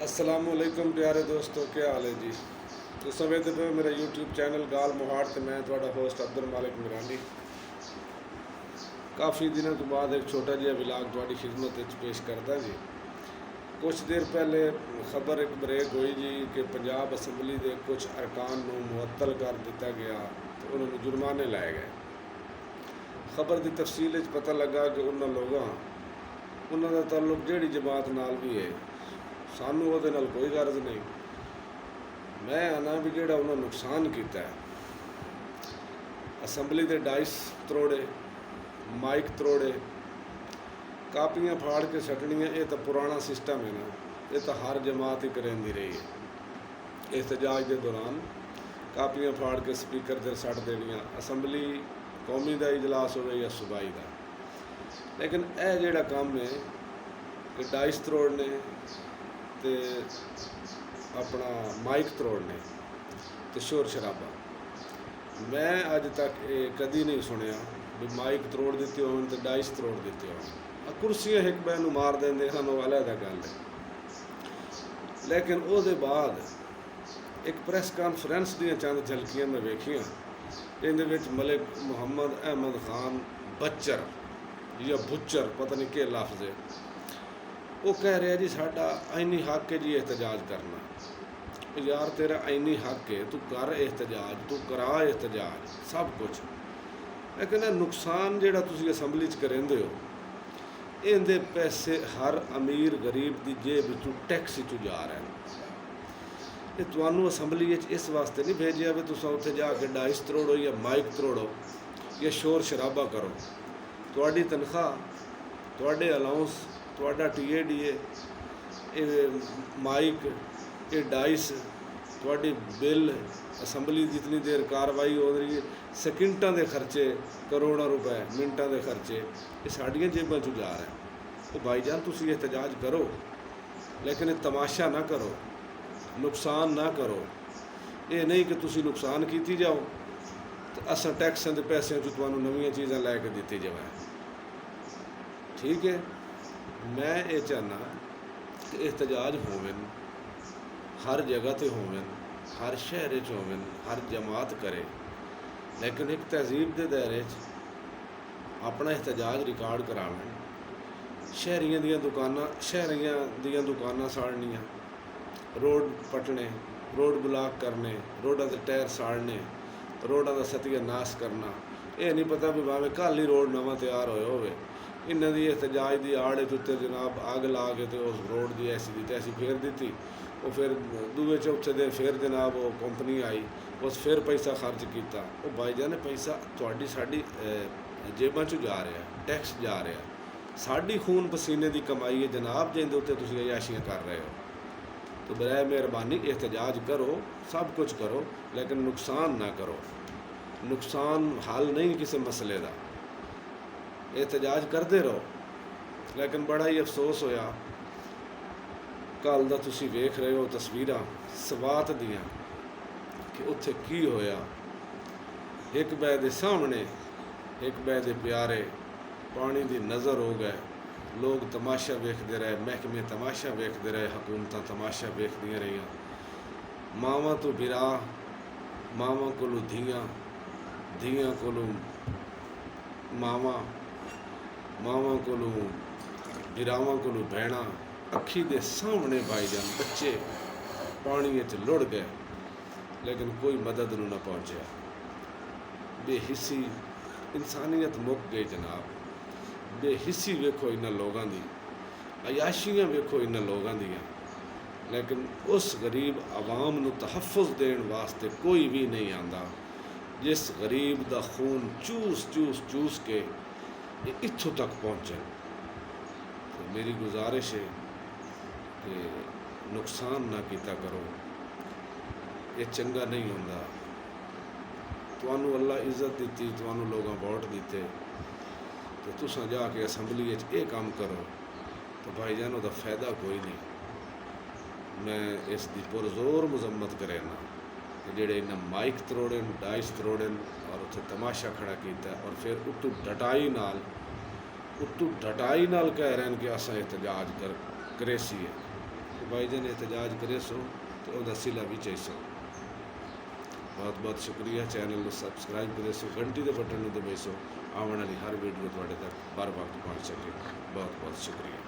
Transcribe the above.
असलामुअलैकुम प्यारे दोस्तों, क्या हाल है जी। तो समझते पे मेरा यूट्यूब चैनल गाल मोहाड़ से मैं थोड़ा होस्ट अब्दुल मालिक मिरानी काफ़ी दिनों तो बाद एक छोटा जिहा विलाग थोड़ी खिदमत पेश करता जी। कुछ देर पहले खबर एक ब्रेक हुई जी कि पंजाब असैम्बली के कुछ अरकान को मुअत्तल कर दिता गया तो उन्होंने जुर्माने लाए गए। खबर की तफसील पता लगा कि उन्होंने लोगों उन्होंने ताल्लुक जिहड़ी जमात नाल भी है, सानू वो कोई गर्ज नहीं। मैं आना भी जोड़ा उन्होंने नुकसान किया है, असैम्बली के डाइस त्रोड़े, माइक त्रोड़े, कापियाँ फाड़ के सटनियाँ। ये तो पुराना सिस्टम है ना, ये तो हर जमात ही करेंदी रही है। एहतजाज के दौरान कापियाँ फाड़ के स्पीकर से सट देनियाँ, असैम्बली कौमी का इजलास हो या सूबाई का। लेकिन यह जोड़ा काम है कि डाइस त्रोड़ने ते अपना माइक त्रोड़ने तो शोर शराबा, मैं अज तक ये कदी नहीं सुनिया भी माइक त्रोड़ दिते हो तो डाइस त्रोड़ दिते हो। कुर्सियाँ एक बैन मार देंगे सानू अलहदा गल है। लेकिन उसके बाद एक प्रेस कॉन्फ्रेंस दी चंद झलकियां मैं वेखियां, इहदे मलिक मुहम्मद अहमद खान बच्चर या बुच्चर पता नहीं के लफ्ज़ है, वो कह रहा जी साडा आईनी हक है जी एहतजाज करना। यार तेरा आईनी हक है, तू कर एहतजाज, तू करा एहतजाज सब कुछ। लेकिन नुकसान जोड़ा तुम असैम्बली करेंदे हो, इहदे पैसे हर अमीर गरीब की जेब चू टैक्स चू जा रहे हैं। ये तुहानू असैम्बली इस वास्ते नहीं भेजा भी तुम उत्थे जाके डाइस त्रोड़ो या माइक त्रोड़ो या शोर शराबा करो। तुहाडी तनख्वाह, तुहाडे अलाउंस, तुहाडा TADA, ये माइक, ये डाइस, तुहाडी बिल, असैम्बली जितनी देर कार्रवाई हो रही है, सकिंटां के खर्चे, करोड़ों रुपए, मिनटां के खर्चे, ये साड़ियाँ जेबां चू जा रहे हैं। तो भाईजान तुसी एहतजाज करो, लेकिन ये तमाशा ना करो, नुकसान ना करो। ये नहीं कि तुसी नुकसान कीती जाओ तो असां टैक्सां के पैसों चू तुहानू नवीं चीज़ां लैके दित्ती जाए। ठीक है, मैं ये चाहना कि एहतजाज होवन, हर जगह ते होवन, हर शहर च होवन, हर जमात करे। लेकिन एक तहजीब के दायरे अपना एहतजाज रिकॉर्ड करावन। शहरियां दियां दुकानां, शहरियां दियां दुकानां साड़नियां, रोड पटने, रोड ब्लॉक करने, रोडों के टायर साड़ने, रोडों का सत्यानाश करना। ये नहीं पता भी भावें कल ही रोड नवा तैयार होया होवे, इन्हां दी एहतजाज की आड़ उत्ते जनाब अग ला के तो उस रोड की ऐसी दी तैसी फेर दी। वो फिर दूए चौथे दिन फिर जनाब वो कंपनी आई, उस फिर पैसा खर्च किया। वो भाईजान पैसा तुहाडी साडी जेबां चों जा रहा, टैक्स जा रहा, साडी खून पसीने की कमाई है जनाब, जिंदे उत्ते तुसीं अयाशियां कर रहे हो। तो बराए मेहरबानी एहतजाज करो, सब कुछ करो, लेकिन नुकसान ना करो। नुकसान हल नहीं किसी मसले का। एहतजाज करते रहो। लेकिन बड़ा ही अफसोस होया, कल का तुसीं वेख रहे हो तस्वीरां सवात दियां कि उत्थे की होया। एक बै दे सामने, एक बै दे प्यारे पानी की नज़र हो गए। लोग तमाशा वेखते रहे, महकमे तमाशा वेखते रहे, हुकूमत तमाशा वेखदियां रहियां। मावां तो बिरा, मावां कोलों धियां, धियां कोलों मावां, मावां कोलों बिरावां कोलों भैणां। अखी दे सामने भाईजान बच्चे पानी च लुढ़ गए, लेकिन कोई मदद नूं ना पहुँचा। बेहिस्सी इंसानियत मुक गई जनाब। बेहिस्सी वेखो इन्हां लोगों की, अयाशियां वेखो इन्हां लोगों दियां। लेकिन उस गरीब आवाम नूं तहफ़ुज़ देण वास्ते कोई भी नहीं आंदा, जिस गरीब दा खून चूस चूस चूस के इत्थों तक पहुँचे। तो मेरी गुजारिश है कि नुकसान ना किया करो, ये चंगा नहीं होंदा। तुहानू अल्लाह इज्जत दी, तुहानू लोगों वोट दिते, तो तुसां जाके असैम्बली ये काम करो तो भाईजान उहदा फायदा कोई नहीं। मैं इसकी पुरजोर मजम्मत करेना कि जेड़े इन्हें माइक त्रोड़न, डाइस त्रोड़न और उत्थे तमाशा खड़ा किया और फिर उत्तू डटाई नाल कह रहे हैं कि असां एहतजाज करेसी है। कि भाईजान एहतजाज करे सो तो उसका सिला भी चाहिए सो। बहुत बहुत शुक्रिया। चैनल को सबसक्राइब करे सो, घंटी के बटन दबाई सो, आने वाली हर वीडियो थोड़े तक बर वक्त पहुँच सके। बहुत बहुत शुक्रिया।